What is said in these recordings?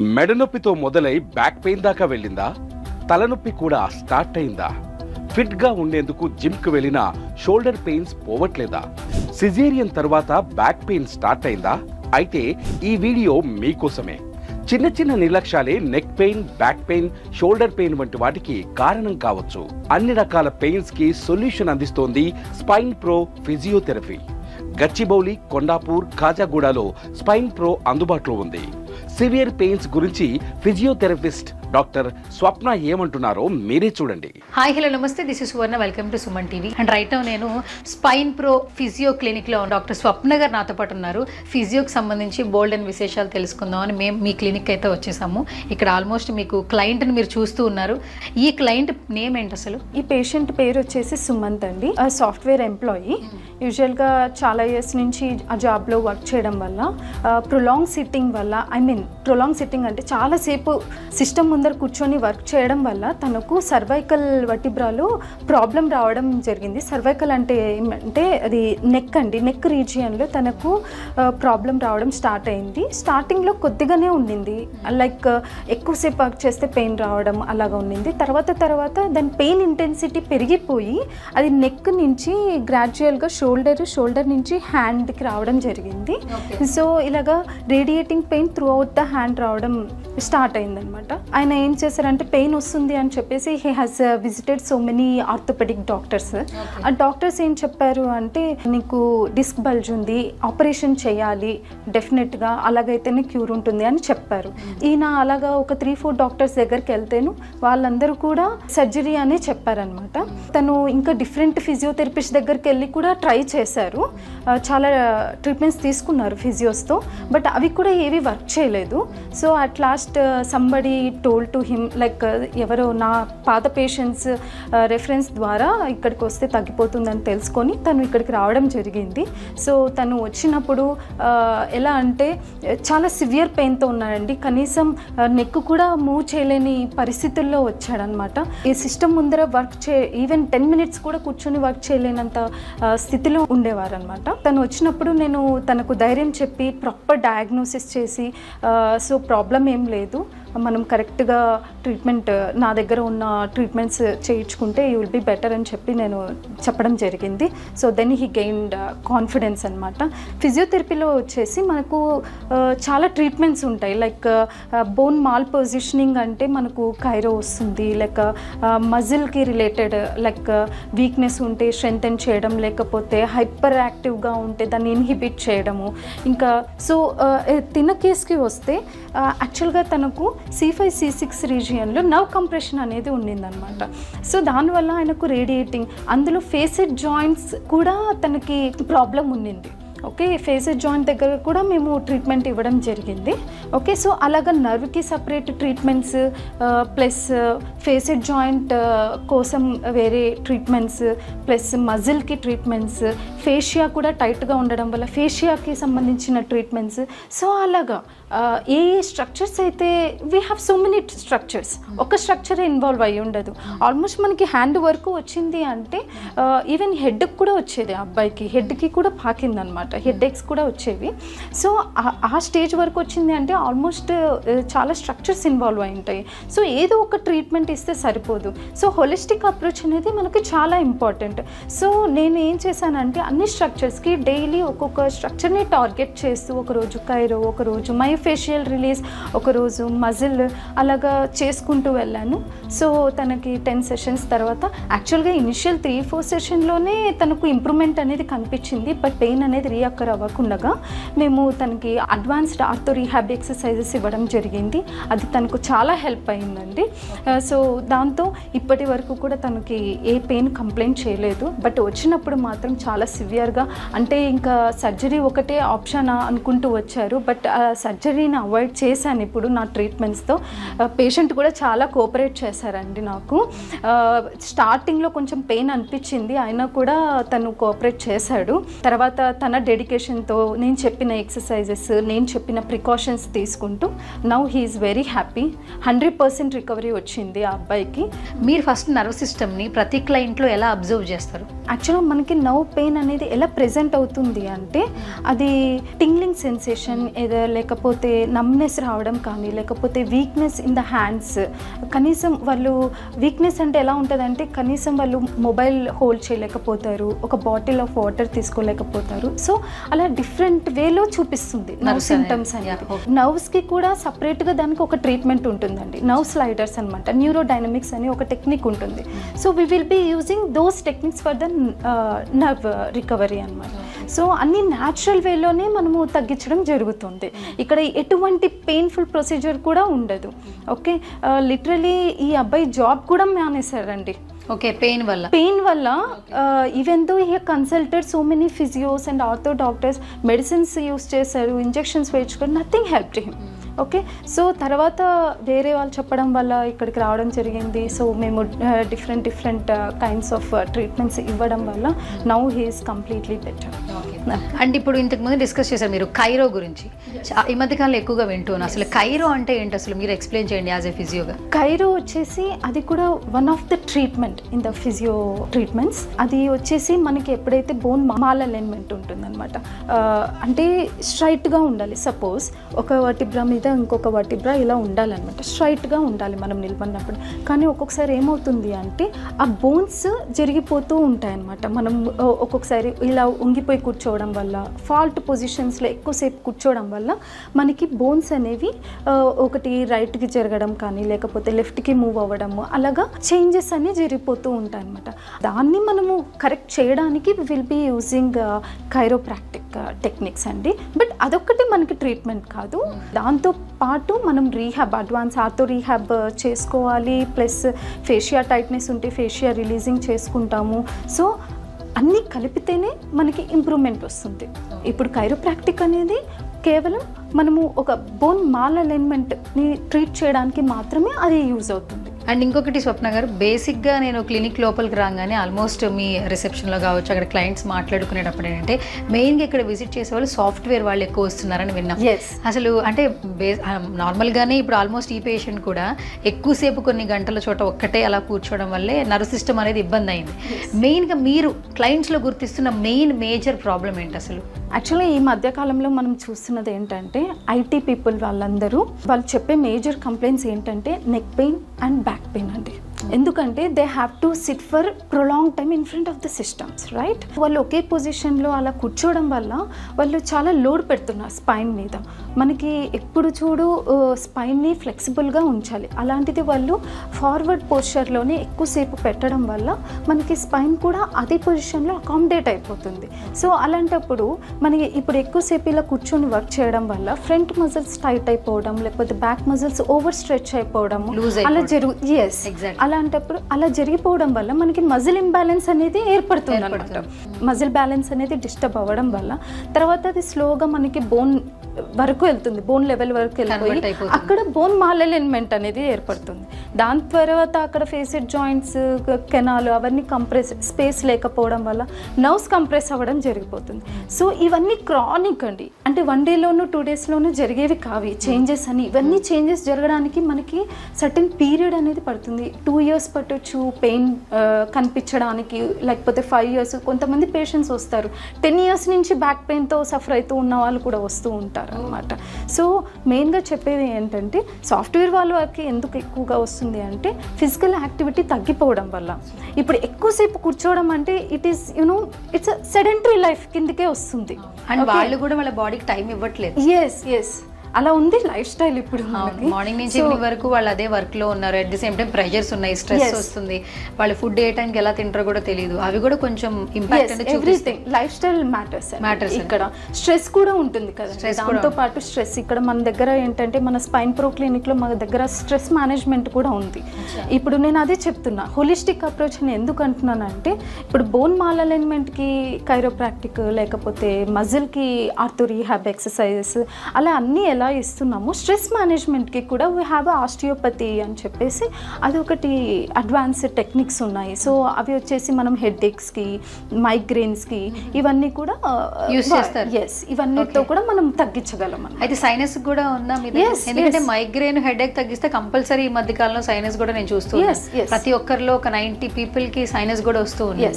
మెడనొప్పితో మొదలై back pain దాకా వెళ్ళిందా? తలనొప్పి కూడా స్టార్ట్ అయిందా? ఫిట్ గా ఉండేందుకు జిమ్ కు వెళ్ళినా షోల్డర్ పెయిన్స్ పోవట్లేదా? సిజేరియన్ తర్వాత బ్యాక్ పెయిన్ స్టార్ట్ అయిందా? అయితే ఈ వీడియో మీకోసమే. చిన్న చిన్న నిర్లక్ష్యాలే neck pain, back pain, shoulder pain వంటి వాటికి కారణం కావచ్చు. అన్ని రకాల పెయిన్స్ కి సొల్యూషన్ అందిస్తోంది spine pro physiotherapy. Gachibowli, Kondapur, కాజాగూడలో స్పైన్ ప్రో అందుబాటులో ఉంది. సివియర్ పెయిన్స్ గురించి ఫిజియోథెరపిస్ట్ డాక్టర్ స్వప్న ఏమంటున్నారో మీరే చూడండి. హాయ్, హలో, నమస్తే. This is Suvarna. Welcome to Suman TV. And right now నేను స్పైన్ ప్రో ఫిజియో క్లినిక్లో డాక్టర్ స్వప్న గారు నాతో పాటు ఉన్నారు. ఫిజియోకి సంబంధించి బోల్డ్ అండ్ విశేషాలు తెలుసుకుందామని మేము మీ క్లినిక్ అయితే వచ్చేసాము. ఇక్కడ ఆల్మోస్ట్ మీకు క్లయింట్ని మీరు చూస్తూ ఉన్నారు. ఈ క్లయింట్ నేమ్ ఏంటి అసలు? ఈ పేషెంట్ పేరు వచ్చేసి సుమంత్ అండి. Software employee. యూజువల్గా చాలా ఇయర్స్ నుంచి ఆ జాబ్లో వర్క్ చేయడం వల్ల ప్రొలాంగ్ సిట్టింగ్ వల్ల, ప్రొలాంగ్ సిట్టింగ్ అంటే చాలాసేపు సిస్టమ్ ముందర కూర్చొని వర్క్ చేయడం వల్ల తనకు సర్వైకల్ వర్టిబ్రాలో ప్రాబ్లం రావడం జరిగింది. సర్వైకల్ అంటే ఏమంటే అది నెక్ అండి. నెక్ రీజియన్లో తనకు ప్రాబ్లం రావడం స్టార్ట్ అయింది. స్టార్టింగ్లో కొద్దిగానే ఉండింది, లైక్ ఎక్కువసేపు వర్క్ చేస్తే పెయిన్ రావడం అలాగా ఉండింది. తర్వాత దాని పెయిన్ ఇంటెన్సిటీ పెరిగిపోయి అది నెక్ నుంచి గ్రాడ్యువల్గా షోల్డర్ నుంచి హ్యాండ్కి రావడం జరిగింది. సో ఇలాగా radiating pain throughout the hand రావడం స్టార్ట్ అయిందనమాట. ఆయన ఏం చేశారంటే పెయిన్ వస్తుంది అని చెప్పేసి he has visited so many orthopaedic doctors. ఆ డాక్టర్స్ ఏం చెప్పారు అంటే, నీకు డిస్క్ బల్జ్ ఉంది, ఆపరేషన్ చేయాలి డెఫినెట్గా, అలాగైతేనే క్యూర్ ఉంటుంది అని చెప్పారు. ఈయన అలాగా ఒక 3-4 డాక్టర్స్ దగ్గరికి వెళ్తేను వాళ్ళందరూ కూడా సర్జరీ అనే చెప్పారనమాట. తను ఇంకా డిఫరెంట్ ఫిజియోథెరపిస్ట్ దగ్గరికి వెళ్ళి కూడా ట్రై చేశారు. చాలా ట్రీట్మెంట్స్ తీసుకున్నారు ఫిజియోస్తో, బట్ అవి కూడా ఏవి వర్క్ చేయలేదు. So at last somebody told to him, like ఎవరో నా పాత పేషెంట్స్ రెఫరెన్స్ ద్వారా ఇక్కడికి వస్తే తగ్గిపోతుందని తెలుసుకొని తను ఇక్కడికి రావడం జరిగింది. సో తను వచ్చినప్పుడు ఎలా అంటే చాలా సివియర్ పెయిన్తో ఉన్నాడండి. కనీసం నెక్ కూడా మూవ్ చేయలేని పరిస్థితుల్లో వచ్చాడనమాట. ఈ సిస్టమ్ ముందర ఈవెన్ 10 minutes కూడా కూర్చొని వర్క్ చేయలేనంత స్థితిలో ఉండేవారనమాట. తను వచ్చినప్పుడు నేను తనకు ధైర్యం చెప్పి ప్రాపర్ డయాగ్నోసిస్ చేసి, సో ప్రాబ్లం ఏం లేదు, మనం కరెక్ట్గా ట్రీట్మెంట్ నా దగ్గర ఉన్న ట్రీట్మెంట్స్ చేయించుకుంటే యూ విల్ బి బెటర్ అని చెప్పి నేను చెప్పడం జరిగింది. So then he gained confidence అనమాట. ఫిజియోథెరపీలో వచ్చేసి మనకు చాలా ట్రీట్మెంట్స్ ఉంటాయి. లైక్ బోన్ మాల్ పొజిషనింగ్ అంటే మనకు కైరో వస్తుంది, లైక్ మజిల్కి రిలేటెడ్, లైక్ వీక్నెస్ ఉంటే స్ట్రెంథెన్ చేయడం, లేకపోతే హైపర్ యాక్టివ్గా ఉంటే దాన్ని ఇన్హిబిట్ చేయడము. ఇంకా సో తిన్న కేసుకి వస్తే యాక్చువల్గా తనకు C5, C6 రీజియన్లో నర్వ్ కంప్రెషన్ అనేది ఉండిందనమాట. సో దానివల్ల ఆయనకు రేడియేటింగ్, అందులో ఫేసెడ్ జాయింట్స్ కూడా తనకి ప్రాబ్లం ఉండింది. ఓకే, ఫేసెడ్ జాయింట్ దగ్గర కూడా మేము ట్రీట్మెంట్ ఇవ్వడం జరిగింది. ఓకే, సో అలాగా నర్వ్కి separate treatments plus facet joint కోసం వేరే ట్రీట్మెంట్స్ ప్లస్ మజిల్కి ట్రీట్మెంట్స్, ఫేషియా కూడా టైట్గా ఉండడం వల్ల ఫేషియాకి సంబంధించిన ట్రీట్మెంట్స్. సో అలాగా ఏ స్ట్రక్చర్స్ అయితే we have so many structures, ఒక స్ట్రక్చర్ ఇన్వాల్వ్ అయ్యి ఉండదు. ఆల్మోస్ట్ మనకి హ్యాండ్ వరకు వచ్చింది అంటే ఈవెన్ హెడ్కి కూడా వచ్చేది, అబ్బాయికి హెడ్కి కూడా పాకిందనమాట, హెడ్ ఎక్స్ కూడా వచ్చేవి. సో ఆ స్టేజ్ వరకు వచ్చింది అంటే ఆల్మోస్ట్ చాలా స్ట్రక్చర్స్ ఇన్వాల్వ్ అయి ఉంటాయి. సో ఏదో ఒక ట్రీట్మెంట్ ఇస్తే సరిపోదు. సో హోలిస్టిక్ అప్రోచ్ అనేది మనకి చాలా ఇంపార్టెంట్. సో నేను ఏం చేశానంటే అన్ని స్ట్రక్చర్స్కి డైలీ ఒక్కొక్క స్ట్రక్చర్ని టార్గెట్ చేస్తూ, ఒకరోజు కైరో, ఒకరోజు మైఫేషియల్ రిలీజ్, ఒకరోజు మజిల్, అలాగా చేసుకుంటూ వెళ్ళాను. సో తనకి 10 sessions తర్వాత యాక్చువల్గా ఇనిషియల్ 3-4 సెషన్లోనే తనకు ఇంప్రూవ్మెంట్ అనేది కనిపించింది. బట్ పెయిన్ అనేది రీఅక్కర్ అవ్వకుండా మేము తనకి అడ్వాన్స్డ్ ఆర్థో రీహాబ్ ఎక్సర్సైజెస్ ఇవ్వడం జరిగింది. అది తనకు చాలా హెల్ప్ అయిందండి. సో దాంతో ఇప్పటి వరకు కూడా తనకి ఏ పెయిన్ కంప్లైంట్ చేయలేదు. బట్ వచ్చినప్పుడు మాత్రం చాలా సివియర్గా, అంటే ఇంకా సర్జరీ ఒకటే ఆప్షన్ అనుకుంటూ వచ్చారు. బట్ సర్జరీని అవాయిడ్ చేశాను ఇప్పుడు నా ట్రీట్మెంట్స్తో. పేషెంట్ కూడా చాలా కోఆపరేట్ చేశారండి నాకు. స్టార్టింగ్లో కొంచెం పెయిన్ అనిపించింది, అయినా కూడా తను కోఆపరేట్ చేశాడు. తర్వాత తన డెడికేషన్తో నేను చెప్పిన ఎక్సర్సైజెస్, నేను చెప్పిన ప్రికాషన్స్ తీసుకుంటూ now he's very happy. 100% recovery వచ్చింది ఆ అబ్బాయికి. మీరు ఫస్ట్ నర్వ్ సిస్టమ్ని ప్రతి క్లయింట్లో ఎలా అబ్జర్వ్ చేస్తారు? యాక్చువల్గా మనకి నర్వ్ పెయిన్ అనేది ఎలా ప్రెజెంట్ అవుతుంది అంటే, అది టింగ్లింగ్ సెన్సేషన్ ఏదో, లేకపోతే లేకపోతే నమ్నెస్ రావడం కానీ, లేకపోతే వీక్నెస్ ఇన్ ద హ్యాండ్స్, కనీసం వాళ్ళు వీక్నెస్ అంటే ఎలా ఉంటుందంటే కనీసం వాళ్ళు మొబైల్ హోల్డ్ చేయలేకపోతారు, ఒక బాటిల్ ఆఫ్ వాటర్ తీసుకోలేకపోతారు. సో అలా డిఫరెంట్ వేలో చూపిస్తుంది నర్వ్ సింటమ్స్ అనేది. నర్వ్స్కి కూడా సపరేట్గా దానికి ఒక ట్రీట్మెంట్ ఉంటుందండి, నర్వ్ స్లైడర్స్ అనమాట, న్యూరోడైనమిక్స్ అని ఒక టెక్నిక్ ఉంటుంది. So we will be using those techniques for the nerve recovery అనమాట. సో అన్ని న్యాచురల్ వేలోనే మనము తగ్గించడం జరుగుతుంది. ఇక్కడ ఎటువంటి పెయిన్ఫుల్ ప్రొసీజర్ కూడా ఉండదు. ఓకే, లిటరలీ ఈ అబ్బాయి జాబ్ కూడా మానేశారండి. ఓకే, పెయిన్ వల్ల even though he consulted so many physios and ortho doctors, medicines use చేశారు, ఇంజెక్షన్స్ వేయించుకొని, nothing help him. Okay, so తర్వాత వేరే వాళ్ళు చెప్పడం వల్ల ఇక్కడికి రావడం జరిగింది. సో మేము డిఫరెంట్ కైండ్స్ ఆఫ్ ట్రీట్మెంట్స్ ఇవ్వడం వల్ల now he is completely better. And ఇప్పుడు ఇంతకుముందు డిస్కస్ చేశారు మీరు కైరో గురించి, ఈ మధ్యకాలంలో ఎక్కువగా వింటున్నాను. అసలు కైరో అంటే ఏంటి, అసలు మీరు ఎక్స్ప్లెయిన్ చేయండి యాజ్ ఎ ఫిజియోగా. కైరో వచ్చేసి అది కూడా one of the treatment in the physio treatments. అది వచ్చేసి మనకి ఎప్పుడైతే బోన్ మాల్ అలైన్మెంట్ ఉంటుందన్నమాట, అంటే స్ట్రైట్గా ఉండాలి. సపోజ్ ఒక వర్టిబ్రా మీద ఇంకొక వర్టిబ్రా ఇలా ఉండాలన్నమాట, స్ట్రైట్గా ఉండాలి మనం నిలబడినప్పుడు. కానీ ఒక్కొక్కసారి ఏమవుతుంది అంటే ఆ బోన్స్ జరిగిపోతూ ఉంటాయన్నమాట. మనం ఒక్కొక్కసారి ఇలా ఉంగిపోయి కూర్చోవడం వల్ల, ఫాల్ట్ పొజిషన్స్లో ఎక్కువసేపు కూర్చోవడం వల్ల మనకి బోన్స్ అనేవి ఒకటి రైట్కి జరగడం కానీ, లేకపోతే లెఫ్ట్కి మూవ్ అవ్వడము, అలాగా చేంజెస్ అన్నీ జరిగిపోతూ ఉంటాయి అన్నమాట. దాన్ని మనము కరెక్ట్ చేయడానికి will be using chiropractic techniques అండి. బట్ అదొక్కటి మనకి ట్రీట్మెంట్ కాదు, దాంతో పాటు మనం రీహాబ్, అడ్వాన్స్ ఆర్థో రీహాబ్ చేసుకోవాలి. ప్లస్ ఫేషియా టైట్నెస్ ఉంటే ఫేషియా రిలీజింగ్ చేసుకుంటాము. సో అన్నీ కలిపితేనే మనకి ఇంప్రూవ్మెంట్ వస్తుంది. ఇప్పుడు కైరోప్రాక్టిక్ అనేది కేవలం మనము ఒక బోన్ మాల్ అలైన్మెంట్ని ట్రీట్ చేయడానికి మాత్రమే అది యూజ్ అవుతుంది. అండ్ ఇంకొకటి స్వప్న గారు, బేసిక్గా నేను క్లినిక్ లోపలికి రాగానే ఆల్మోస్ట్ మీ రిసెప్షన్లో కావచ్చు, అక్కడ క్లయింట్స్ మాట్లాడుకునేటప్పుడు ఏంటంటే మెయిన్గా ఇక్కడ విజిట్ చేసే వాళ్ళు సాఫ్ట్వేర్ వాళ్ళు ఎక్కువ వస్తున్నారని విన్నాం. అసలు అంటే నార్మల్గానే ఇప్పుడు ఆల్మోస్ట్ ఈ పేషెంట్ కూడా ఎక్కువసేపు కొన్ని గంటల చోట ఒక్కటే అలా కూర్చోవడం వల్లే నర్వ్ సిస్టమ్ అనేది ఇబ్బంది అయింది. మెయిన్గా మీరు క్లయింట్స్లో గుర్తిస్తున్న మేజర్ ప్రాబ్లం ఏంటి అసలు? యాక్చువల్లీ ఈ మధ్యకాలంలో మనం చూస్తున్నది ఏంటంటే ఐటీ పీపుల్ వాళ్ళు చెప్పే మేజర్ కంప్లైంట్స్ ఏంటంటే neck pain and back pain అండి. ఎందుకంటే they have to SIT for prolong time in front of the systems, right? వాళ్ళు ఒకే పొజిషన్లో అలా కూర్చోవడం వల్ల వాళ్ళు చాలా లోడ్ పెడుతున్నారు స్పైన్ మీద. మనకి ఎప్పుడు చూడు స్పైన్ని ఫ్లెక్సిబుల్గా ఉంచాలి, అలాంటిది వాళ్ళు ఫార్వర్డ్ పోస్చర్లోనే ఎక్కువసేపు పెట్టడం వల్ల మనకి స్పైన్ కూడా అదే పొజిషన్లో అకామిడేట్ అయిపోతుంది. సో అలాంటప్పుడు మనకి ఇప్పుడు ఎక్కువసేపు ఇలా కూర్చొని వర్క్ చేయడం వల్ల ఫ్రంట్ మజిల్స్ టైట్ అయిపోవడం, లేకపోతే బ్యాక్ మజిల్స్ ఓవర్ స్ట్రెచ్ అయిపోవడం అలా అలాంటప్పుడు అలా జరిగిపోవడం వల్ల మనకి మజిల్ ఇంబ్యాలెన్స్ అనేది ఏర్పడుతుంది అనమాట. మజిల్ బ్యాలెన్స్ అనేది డిస్టర్బ్ అవ్వడం వల్ల తర్వాత అది స్లోగా మనకి బోన్ వరకు వెళ్తుంది, బోన్ లెవెల్ వరకు వెళ్ళిపోయి అక్కడ బోన్ మాల్ అలైన్మెంట్ అనేది ఏర్పడుతుంది. దాని తర్వాత అక్కడ ఫేసెడ్ జాయింట్స్, కెనాలు అవన్నీ కంప్రెస్, స్పేస్ లేకపోవడం వల్ల నర్వ్స్ కంప్రెస్ అవ్వడం జరిగిపోతుంది. సో ఇవన్నీ క్రానిక్ అండి, అంటే 1 డేలోనూ 2 డేస్లోనూ జరిగేవి కావి చేంజెస్ అని. ఇవన్నీ చేంజెస్ జరగడానికి మనకి సర్టెన్ పీరియడ్ అనేది పడుతుంది. 2 years పట్టొచ్చు పెయిన్ కనిపించడానికి, లేకపోతే 5 years. కొంతమంది పేషెంట్స్ వస్తారు 10 years నుంచి బ్యాక్ పెయిన్తో సఫర్ అవుతూ ఉన్న వాళ్ళు కూడా వస్తూ ఉంటారు అనమాట. సో మెయిన్గా చెప్పేది ఏంటంటే సాఫ్ట్వేర్ వాళ్ళకి ఎందుకు ఎక్కువగా వస్తుంది అంటే ఫిజికల్ యాక్టివిటీ తగ్గిపోవడం వల్ల. ఇప్పుడు ఎక్కువసేపు కూర్చోవడం అంటే it is it's sedentary life కిందకే వస్తుంది. అండ్ వాళ్ళు కూడా వాళ్ళ బాడీకి టైం ఇవ్వట్లేదు. ఎస్ అలా ఉంది లైఫ్ స్టైల్ ఇప్పుడు. మార్నింగ్ నుంచి ఈవినింగ్ వరకు వాళ్ళు అదే వర్క్ లో ఉన్నారు. At the same time pressures ఉన్నాయి, స్ట్రెస్ వస్తుంది, వాళ్ళు ఫుడ్ ఏ టైంకి ఎలా తింటారో కూడా తెలియదు. అవి కూడా కొంచెం ఇంపాక్ట్ అనేది చూపిస్తాయి. Life style matters. ఇక్కడ స్ట్రెస్ కూడా ఉంటుంది కదా, దాంతో పాటు స్ట్రెస్. ఇక్కడ మన దగ్గర ఏంటంటే మన స్పైన్ ప్రో క్లినిక్ లో మన దగ్గర స్ట్రెస్ మేనేజ్మెంట్ కూడా ఉంది. ఇప్పుడు నేను అదే చెప్తున్నా, హోలిస్టిక్ అప్రోచ్ అని ఎందుకు అంటున్నానంటే ఇప్పుడు బోన్ మాల్ అలైన్మెంట్ కి కైరోప్రాక్టిక్, లేకపోతే మజిల్ కి ఆర్థో రీహాబ్ ఎక్సర్సైజెస్, అలా అన్ని ఎలా ఇస్తున్నాము, స్ట్రెస్ మేనేజ్మెంట్కి కూడా వీ హ్యావ్ ఆస్టియోపతి అని చెప్పేసి అది ఒకటి అడ్వాన్స్డ్ టెక్నిక్స్ ఉన్నాయి. సో అవి వచ్చేసి మనం హెడేక్స్కి, మైగ్రేన్స్కి ఇవన్నీ కూడా యూస్ చేస్తారు. ఎస్, ఇవన్నీతో కూడా మనం తగ్గించగలం. అయితే సైనస్ కూడా ఉందా మీ దగ్గర? ఎందుకంటే మైగ్రేన్, హెడేక్ తగ్గిస్తే కంపల్సరీ ఈ మధ్య కాలంలో సైనస్ కూడా నేను చూస్తున్నాను. ప్రతి ఒక్కరిలో ఒక 90 people కి సైనస్ కూడా వస్తూ ఉంది.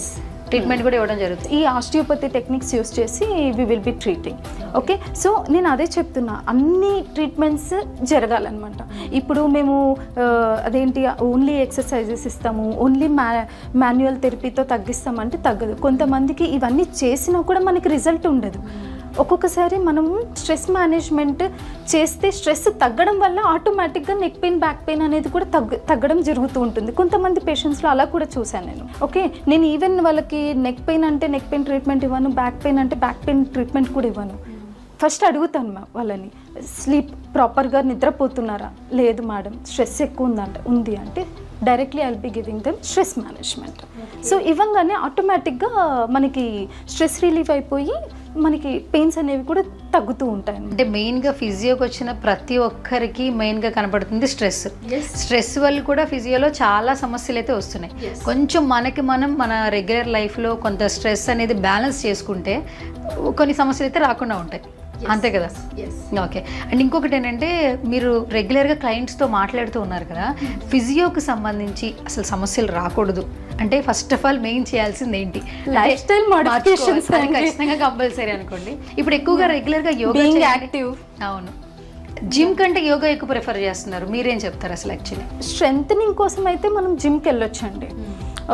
ట్రీట్మెంట్ కూడా ఇవ్వడం జరుగుతుంది. ఈ ఆస్టియోపతి టెక్నిక్స్ యూస్ చేసి we will be treating. Okay, so నేను అదే చెప్తున్నా, అన్ని ట్రీట్మెంట్స్ జరగాలన్నమాట. ఇప్పుడు మేము అదేంటి ఓన్లీ ఎక్సర్సైజెస్ ఇస్తాము, ఓన్లీ మాన్యువల్ థెరపీతో తగ్గిస్తామంటే తగ్గదు. కొంతమందికి ఇవన్నీ చేసినా కూడా మనకి రిజల్ట్ ఉండదు. ఒక్కొక్కసారి మనము స్ట్రెస్ మేనేజ్మెంట్ చేస్తే స్ట్రెస్ తగ్గడం వల్ల ఆటోమేటిక్గా నెక్ పెయిన్, బ్యాక్ పెయిన్ అనేది కూడా తగ్గడం జరుగుతూ ఉంటుంది. కొంతమంది పేషెంట్స్లో అలా కూడా చూశాను నేను. ఓకే, నేను ఈవెన్ వాళ్ళకి నెక్ పెయిన్ అంటే నెక్ పెయిన్ ట్రీట్మెంట్ ఇవ్వను, బ్యాక్ పెయిన్ అంటే బ్యాక్ పెయిన్ ట్రీట్మెంట్ కూడా ఇవ్వను. ఫస్ట్ అడుగుతాను వాళ్ళని, స్లీప్ ప్రాపర్గా నిద్రపోతున్నారా? లేదు మేడం, స్ట్రెస్ ఎక్కువ ఉంది అంటే directly I'll be giving them stress management. So ఇవ్వగానే ఆటోమేటిక్గా మనకి స్ట్రెస్ రిలీఫ్ అయిపోయి మనకి పెయిన్స్ అనేవి కూడా తగ్గుతూ ఉంటాయి. అంటే మెయిన్గా ఫిజియోకి వచ్చిన ప్రతి ఒక్కరికి మెయిన్గా కనపడుతుంది స్ట్రెస్ వల్ల కూడా ఫిజియోలో చాలా సమస్యలు అయితే వస్తున్నాయి. కొంచెం మనం మన రెగ్యులర్ లైఫ్లో కొంత స్ట్రెస్ అనేది బ్యాలెన్స్ చేసుకుంటే కొన్ని సమస్యలు అయితే రాకుండా ఉంటాయి. అంతే కదా? ఓకే. అండ్ ఇంకొకటి ఏంటంటే, మీరు రెగ్యులర్గా క్లయింట్స్తో మాట్లాడుతూ ఉన్నారు కదా, ఫిజియోకి సంబంధించి అసలు సమస్యలు రాకూడదు అంటే ఫస్ట్ ఆఫ్ ఆల్ మెయిన్ చేయాల్సింది ఏంటి? లైఫ్ స్టైల్ మోడిఫికేషన్స్ ఖచ్చితంగా కంపల్సరీ అనుకోండి. ఇప్పుడు ఎక్కువగా రెగ్యులర్గా యోగా యాక్టివ్. అవును, జిమ్ కంటే యోగా ఎక్కువ ప్రిఫర్ చేస్తున్నారు, మీరేం చెప్తారు అసలు? యాక్చువల్లీ స్ట్రెంథనింగ్ కోసం అయితే మనం జిమ్కి వెళ్ళొచ్చండి.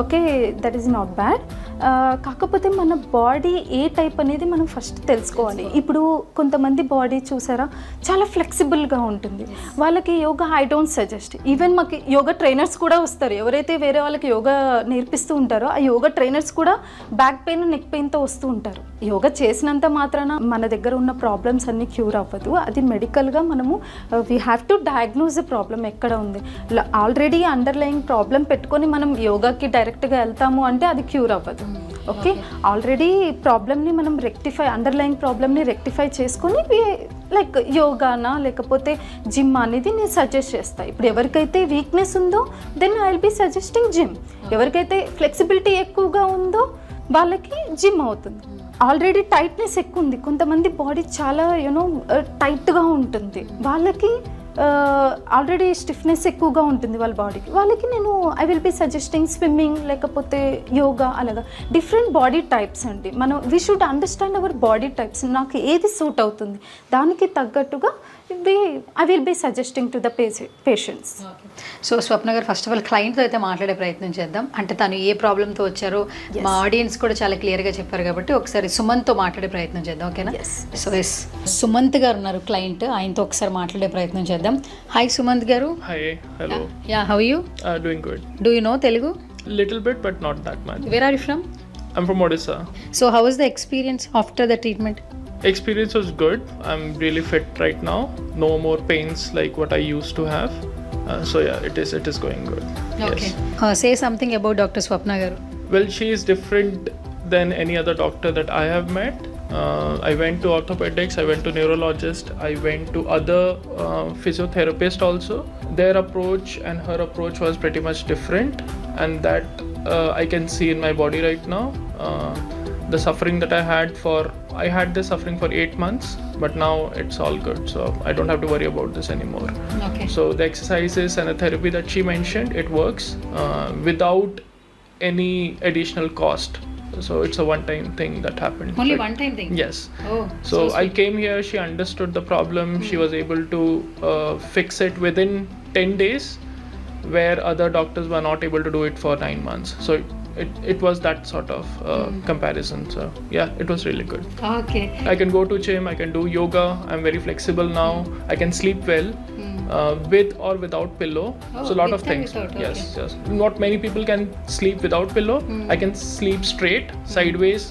Okay, that is not bad. కాకపోతే మన బాడీ ఏ టైప్ అనేది మనం ఫస్ట్ తెలుసుకోవాలి. ఇప్పుడు కొంతమంది బాడీ చూసారా చాలా ఫ్లెక్సిబుల్గా ఉంటుంది, వాళ్ళకి yoga I don't suggest. Even మాకు యోగా ట్రైనర్స్ కూడా వస్తారు, ఎవరైతే వేరే వాళ్ళకి యోగా నేర్పిస్తూ ఉంటారో ఆ యోగా ట్రైనర్స్ కూడా బ్యాక్ పెయిన్, నెక్ పెయిన్తో వస్తూ ఉంటారు. యోగా చేసినంత మాత్రాన మన దగ్గర ఉన్న ప్రాబ్లమ్స్ అన్నీ క్యూర్ అవ్వదు. అది మెడికల్గా మనము we have to diagnose the problem ఎక్కడ ఉంది. ఆల్రెడీ అండర్లయింగ్ ప్రాబ్లం పెట్టుకొని మనం యోగాకి డైరెక్ట్గా వెళ్తాము అంటే అది క్యూర్ అవ్వదు. ఓకే, ఆల్రెడీ ప్రాబ్లమ్ని మనం అండర్లయింగ్ ప్రాబ్లమ్ని రెక్టిఫై చేసుకొని లైక్ యోగానా లేకపోతే జిమ్ అనేది నేను సజెస్ట్ చేస్తాను. ఇప్పుడు ఎవరికైతే వీక్నెస్ ఉందో then I will be suggesting gym. ఎవరికైతే ఫ్లెక్సిబిలిటీ ఎక్కువగా ఉందో వాళ్ళకి జిమ్ అవుతుంది. ఆల్రెడీ టైట్నెస్ ఎక్కువ ఉంది, కొంతమంది బాడీ చాలా టైట్గా ఉంటుంది, వాళ్ళకి ఆల్రెడీ స్టిఫ్నెస్ ఎక్కువగా ఉంటుంది వాళ్ళ బాడీకి, వాళ్ళకి నేను I will be suggesting swimming లేకపోతే యోగా. అలాగా డిఫరెంట్ బాడీ టైప్స్ అండి. మనం we should understand our body types. నాకు ఏది సూట్ అవుతుంది దానికి తగ్గట్టుగా I will be suggesting to the patients. So Swapna garu, first of all క్లయింట్తో అయితే మాట్లాడే ప్రయత్నం చేద్దాం. అంటే తను ఏ ప్రాబ్లంతో వచ్చారో మా ఆడియన్స్ కూడా చాలా క్లియర్గా చెప్పారు కాబట్టి ఒకసారి సుమంత్తో మాట్లాడే ప్రయత్నం చేద్దాం. ఓకేనా? సో ఎస్, సుమంత్ గారు ఉన్నారు క్లయింట్, ఆయనతో ఒకసారి మాట్లాడే ప్రయత్నం చేద్దాం. హాయ్ సుమంత్ గారు. Hi, hello. Yeah, how are you? Doing good. Do you know Telugu? Little bit, but not that much. Where are you from? I'm from Odisha. So how was the experience after the treatment? Experience was good. I'm really fit right now. No more pains like what I used to have. So yeah, it is going good. Okay. Yes. Say something about Dr. Swapna garu. Well, she is different than any other doctor that I have met. I went to orthopedics, I went to neurologist, I went to other physiotherapists also. Their approach and her approach was pretty much different, and that I can see in my body right now. The suffering that I had this suffering for 8 months, but now it's all good, so I don't have to worry about this anymore. Okay. So the exercises and the therapy that she mentioned, it works without any additional cost. So it's a one-time thing that happened. Only one-time thing? Yes. Oh. So I came here, she understood the problem, she was able to fix it within 10 days, where other doctors were not able to do it for 9 months. So it was that sort of comparison. So yeah, it was really good. Okay. I can go to gym, I can do yoga, I'm very flexible now, I can sleep well. With or without pillow. Oh, So a lot with of and things. without, Yes, okay. yes. Not many people can sleep without pillow. I can sleep straight, sideways,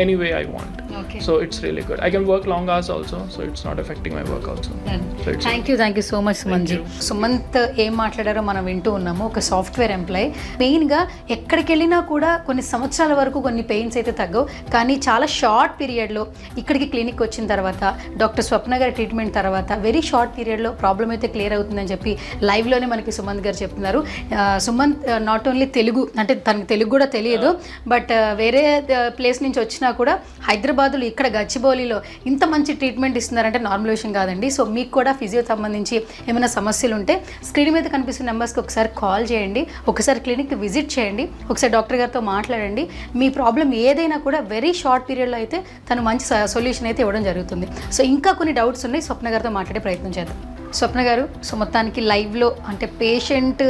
any way I want. Okay. So it's really good. I can work long hours also, so it's not affecting my work also. So it's thank you so much Sumanth ji. Sumanth ఏం మాట్లాడారో మనం వింటూ ఉన్నాము. ఒక software employee, మెయిన్గా ఎక్కడికి వెళ్ళినా కూడా కొన్ని సంవత్సరాల వరకు కొన్ని పెయిన్స్ అయితే తగ్గవు, కానీ చాలా షార్ట్ పీరియడ్లో ఇక్కడికి క్లినిక్ వచ్చిన తర్వాత డాక్టర్ స్వప్న గారి ట్రీట్మెంట్ తర్వాత వెరీ షార్ట్ పీరియడ్లో ప్రాబ్లం అయితే క్లియర్ అవుతుందని చెప్పి లైవ్లోనే మనకి సుమంత్ గారు చెప్తున్నారు. సుమంత్ నాట్ ఓన్లీ తెలుగు, అంటే తనకి తెలుగు కూడా తెలియదు, బట్ వేరే ప్లేస్ నుంచి వచ్చి వచ్చినా కూడా హైదరాబాద్లో ఇక్కడ గచ్చిబౌలిలో ఇంత మంచి ట్రీట్మెంట్ ఇస్తున్నారంటే నార్మల్ విషయం కాదండి. సో మీకు కూడా ఫిజియో సంబంధించి ఏమైనా సమస్యలు ఉంటే స్క్రీన్ మీద కనిపిస్తున్న నెంబర్స్కి ఒకసారి కాల్ చేయండి, ఒకసారి క్లినిక్కి విజిట్ చేయండి, ఒకసారి డాక్టర్ గారితో మాట్లాడండి. మీ ప్రాబ్లం ఏదైనా కూడా వెరీ షార్ట్ పీరియడ్లో అయితే తను మంచి సొల్యూషన్ అయితే ఇవ్వడం జరుగుతుంది. సో ఇంకా కొన్ని డౌట్స్ ఉన్నాయి, స్వప్న గారితో మాట్లాడే ప్రయత్నం చేద్దాం. స్వప్న గారు, సో మొత్తానికి లైవ్లో అంటే పేషెంట్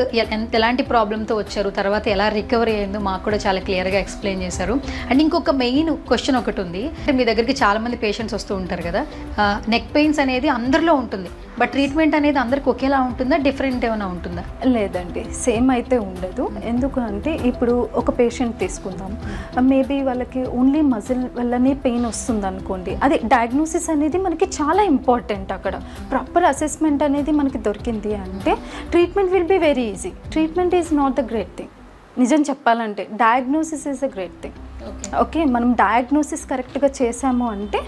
ఎలాంటి ప్రాబ్లంతో వచ్చారు, తర్వాత ఎలా రికవరీ అయిందో మాకు కూడా చాలా క్లియర్గా ఎక్స్ప్లెయిన్ చేశారు. అండ్ ఇంకొక మెయిన్ క్వశ్చన్ ఒకటి ఉంది, అంటే మీ దగ్గరికి చాలామంది పేషెంట్స్ వస్తూ ఉంటారు కదా, నెక్ పెయిన్స్ అనేది అందరిలో ఉంటుంది, బట్ ట్రీట్మెంట్ అనేది అందరికి ఒకేలా ఉంటుందా, డిఫరెంట్ ఏమైనా ఉంటుందా? లేదండి, సేమ్ అయితే ఉండదు. ఎందుకు అంటే ఇప్పుడు ఒక పేషెంట్ తీసుకుందాం, మేబీ వాళ్ళకి ఓన్లీ మజిల్ వల్లనే పెయిన్ వస్తుంది అనుకోండి, అది డయాగ్నోసిస్ అనేది మనకి చాలా ఇంపార్టెంట్. అక్కడ ప్రాపర్ అసెస్మెంట్ అనేది మనకి దొరికింది అంటే treatment will be very easy. Treatment is not the great thing. నిజం చెప్పాలంటే diagnosis is a great thing. Okay, మనం డయాగ్నోసిస్ కరెక్ట్గా చేసాము అంటే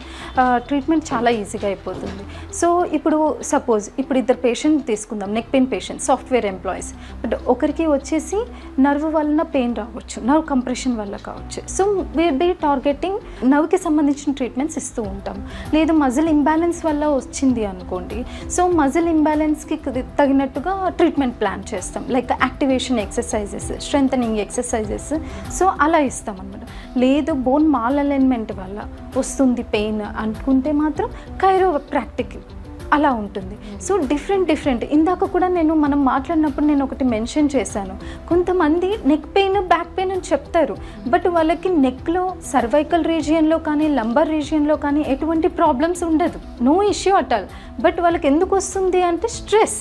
ట్రీట్మెంట్ చాలా ఈజీగా అయిపోతుంది. సో ఇప్పుడు సపోజ్ ఇప్పుడు ఇద్దరు పేషెంట్ తీసుకుందాం, neck pain patient, software employees. But ఒకరికి వచ్చేసి నర్వ్ వలన పెయిన్ రావచ్చు, నర్వ్ కంప్రెషన్ వల్ల కావచ్చు. సో వీల్ బీ టార్గెటింగ్ నర్వ్కి సంబంధించిన ట్రీట్మెంట్స్ ఇస్తూ ఉంటాం. లేదు మజిల్ ఇంబ్యాలెన్స్ వల్ల వచ్చింది అనుకోండి, సో మజిల్ ఇంబ్యాలెన్స్కి తగినట్టుగా ట్రీట్మెంట్ ప్లాన్ చేస్తాం, like activation exercises, strengthening exercises. So అలా ఇస్తాం అన్నమాట. లేదు బోన్ మాల్ అలైన్మెంట్ వల్ల వస్తుంది పెయిన్ అనుకుంటే మాత్రం కైరోప్రాక్టిక్ అలా ఉంటుంది. సో డిఫరెంట్ ఇందాక కూడా మనం మాట్లాడినప్పుడు నేను ఒకటి మెన్షన్ చేశాను, కొంతమంది నెక్ పెయిన్ బ్యాక్ పెయిన్ అని చెప్తారు, బట్ వాళ్ళకి నెక్లో సర్వైకల్ రీజియన్లో కానీ లంబర్ రీజియన్లో కానీ ఎటువంటి ప్రాబ్లమ్స్ ఉండదు, no issue at all. But వాళ్ళకి ఎందుకు వస్తుంది అంటే stress,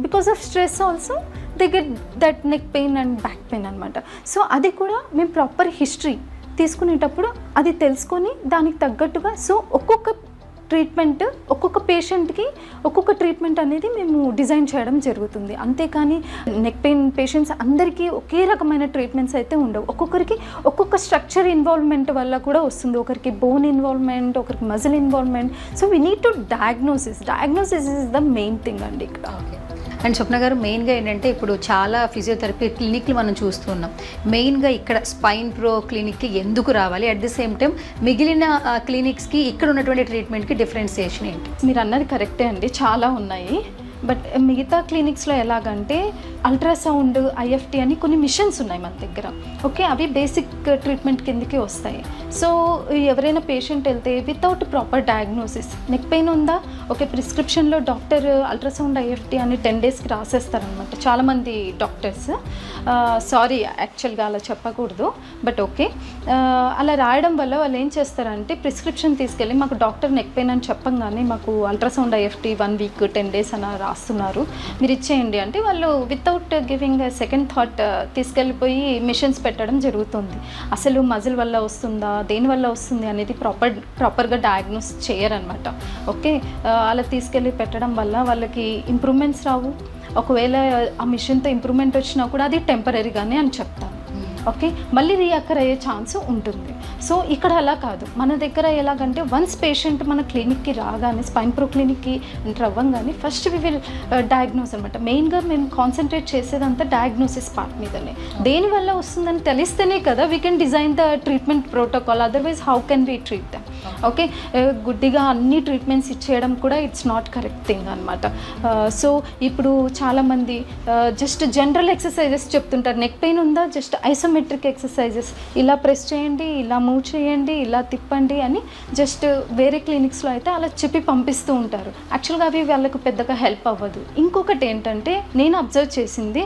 because of stress also they get that neck pain and back pain అనమాట. సో అది కూడా మేము ప్రాపర్ హిస్టరీ తీసుకునేటప్పుడు అది తెలుసుకొని దానికి తగ్గట్టుగా సో ఒక్కొక్క ట్రీట్మెంట్ ఒక్కొక్క పేషెంట్కి ఒక్కొక్క ట్రీట్మెంట్ అనేది మేము డిజైన్ చేయడం జరుగుతుంది. అంతేకాని నెక్ పెయిన్ పేషెంట్స్ అందరికీ ఒకే రకమైన ట్రీట్మెంట్స్ అయితే ఉండవు. ఒక్కొక్కరికి ఒక్కొక్క స్ట్రక్చర్ ఇన్వాల్వ్మెంట్ వల్ల కూడా వస్తుంది, ఒకరికి బోన్ ఇన్వాల్వ్మెంట్, ఒకరికి muscle involvement. So we need to diagnosis is the main thing అండి ఇక్కడ. అండ్ స్వప్న గారు, మెయిన్గా ఏంటంటే ఇప్పుడు చాలా ఫిజియోథెరపీ క్లినిక్లు మనం చూస్తున్నాం. మెయిన్గా ఇక్కడ స్పైన్ ప్రో క్లినిక్కి ఎందుకు రావాలి, అట్ ది సేమ్ టైం మిగిలిన క్లినిక్స్కి ఇక్కడ ఉన్నటువంటి ట్రీట్మెంట్కి డిఫరెన్సియేషన్ ఏంటి? మీరు అన్నది కరెక్టే అండి, చాలా ఉన్నాయి. బట్ మిగతా క్లినిక్స్లో ఎలాగంటే అల్ట్రాసౌండ్, ఐఎఫ్టీ అని కొన్ని మిషన్స్ ఉన్నాయి మన దగ్గర. ఓకే, అవి బేసిక్ ట్రీట్మెంట్ కిందకి వస్తాయి. సో ఎవరైనా పేషెంట్ వెళ్తే without proper diagnosis, neck pain ఉందా, ఓకే, ప్రిస్క్రిప్షన్లో డాక్టర్ అల్ట్రాసౌండ్, ఐఎఫ్టీ అని 10 daysకి రాసేస్తారనమాట చాలామంది డాక్టర్స్. సారీ, యాక్చువల్గా అలా చెప్పకూడదు, బట్ ఓకే, అలా రాయడం వల్ల వాళ్ళు ఏం చేస్తారంటే ప్రిస్క్రిప్షన్ తీసుకెళ్ళి మాకు డాక్టర్ నెక్ పెయిన్ అని చెప్పంగానే మాకు అల్ట్రాసౌండ్, ఐఎఫ్టీ 1 week 10 days అని రాస్తున్నారు, మీరు ఇచ్చేయండి అంటే వాళ్ళు వితౌట్ గివింగ్ సెకండ్ థాట్ తీసుకెళ్ళిపోయి మిషన్స్ పెట్టడం జరుగుతుంది. అసలు మజిల్ వల్ల వస్తుందా, దేని వల్ల వస్తుంది అనేది ప్రాపర్గా డయాగ్నోస్ చేయరనమాట. ఓకే, అలా తీసుకెళ్ళి పెట్టడం వల్ల వాళ్ళకి ఇంప్రూవ్మెంట్స్ రావు. ఒకవేళ ఆ మిషన్తో ఇంప్రూవ్మెంట్ వచ్చినా కూడా అది టెంపరీగానే అని చెప్తాను. ఓకే, మళ్ళీ రీఅక్కర్ అయ్యే ఛాన్స్ ఉంటుంది. సో ఇక్కడ అలా కాదు, మన దగ్గర ఎలాగంటే వన్స్ పేషెంట్ మన క్లినిక్కి రాగానే, స్పైన్ ప్రో క్లినిక్కి ఎంటర్ అవ్వగానే ఫస్ట్ వి విల్ డయాగ్నోస్ అనమాట. మెయిన్గా మేము కాన్సన్ట్రేట్ చేసేదంతా డయాగ్నోసిస్ పార్ట్ మీదనే. దేనివల్ల వస్తుందని తెలిస్తేనే కదా we can design the treatment protocol, otherwise how can we treat them. Okay, గుడ్డిగా అన్ని ట్రీట్మెంట్స్ ఇచ్చేయడం కూడా ఇట్స్ నాట్ కరెక్ట్ థింగ్ అనమాట. సో ఇప్పుడు చాలామంది జస్ట్ జనరల్ ఎక్సర్సైజెస్ చెప్తుంటారు, నెక్ పెయిన్ ఉందా జస్ట్ ఐసోమెట్రిక్ ఎక్సర్సైజెస్, ఇలా ప్రెస్ చేయండి, ఇలా మూవ్ చేయండి, ఇలా తిప్పండి అని జస్ట్ వేరే క్లినిక్స్లో అయితే అలా చెప్పి పంపిస్తూ ఉంటారు. యాక్చువల్గా అవి వాళ్ళకు పెద్దగా హెల్ప్ అవ్వదు. ఇంకొకటి ఏంటంటే నేను అబ్జర్వ్ చేసింది,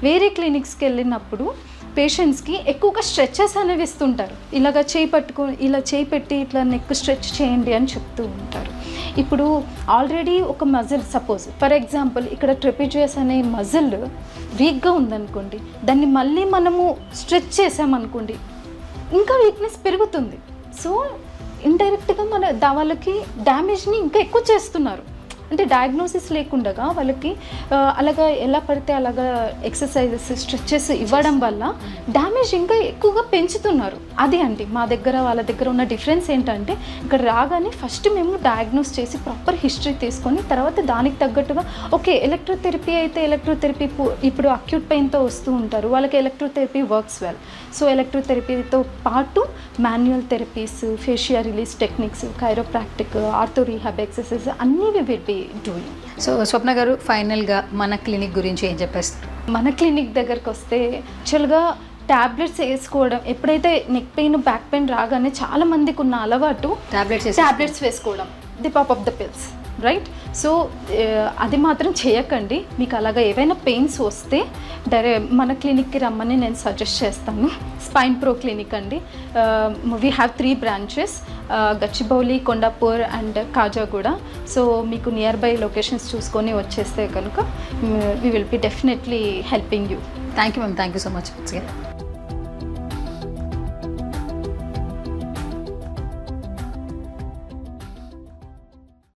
వేరే క్లినిక్స్కి వెళ్ళినప్పుడు పేషెంట్స్కి ఎక్కువగా స్ట్రెచెస్ అనేవి ఇస్తుంటారు. ఇలాగ చేయి పట్టుకొని ఇలా చేయి పెట్టి ఇట్లా నెక్ స్ట్రెచ్ చేయండి అని చెప్తూ ఉంటారు. ఇప్పుడు ఆల్రెడీ ఒక మజిల్, సపోజ్ ఫర్ ఎగ్జాంపుల్ ఇక్కడ ట్రెపిజియస్ అనే మజిల్ వీక్గా ఉందనుకోండి, దాన్ని మళ్ళీ మనము స్ట్రెచ్ చేసామనుకోండి ఇంకా వీక్నెస్ పెరుగుతుంది. సో ఇండైరెక్ట్గా వాళ్ళకి డ్యామేజ్ని ఇంకా ఎక్కువ చేస్తున్నారు. అంటే డయాగ్నోసిస్ లేకుండగా వాళ్ళకి అలాగా ఎలా పడితే అలాగా ఎక్సర్సైజెస్ స్ట్రెచెస్ ఇవ్వడం వల్ల డ్యామేజ్ ఇంకా ఎక్కువగా పెంచుతున్నారు. అది అండి మా దగ్గర వాళ్ళ దగ్గర ఉన్న డిఫరెన్స్ ఏంటంటే ఇక్కడ రాగానే ఫస్ట్ మేము డయాగ్నోస్ చేసి ప్రాపర్ హిస్టరీ తీసుకొని తర్వాత దానికి తగ్గట్టుగా ఓకే ఎలక్ట్రోథెరపీ అయితే ఎలక్ట్రోథెరపీ ఇప్పుడు అక్యూట్ పెయిన్తో వస్తూ ఉంటారు, వాళ్ళకి ఎలక్ట్రోథెరపీ వర్క్స్ వెల్. సో ఎలక్ట్రోథెరపీతో పాటు manual therapies, fascia release techniques, chiropractic, ortho rehab exercises అన్నీ we will be doing. So Swapna garu ఫైనల్గా మన క్లినిక్ గురించి ఏం చెప్పేస్తారు? మన క్లినిక్ దగ్గరకు వస్తే యాక్చువల్గా ట్యాబ్లెట్స్ వేసుకోవడం, ఎప్పుడైతే నెక్ పెయిన్ బ్యాక్ పెయిన్ రాగానే చాలా మందికి ఉన్న అలవాటు ట్యాబ్లెట్స్ వేసుకోవడం, the pop of the pills, right? So అది మాత్రం చేయకండి. మీకు అలాగా ఏవైనా పెయిన్స్ వస్తే మన క్లినిక్కి రమ్మని నేను సజెస్ట్ చేస్తాను. స్పైన్ ప్రో క్లినిక్ అండి. We have 3 branches, Gachibowli, Kondapur and Khajaguda. So మీకు నియర్ బై లొకేషన్స్ చూసుకొని వచ్చేస్తే కనుక we will be definitely helping you. Thank you ma'am, thank you so much.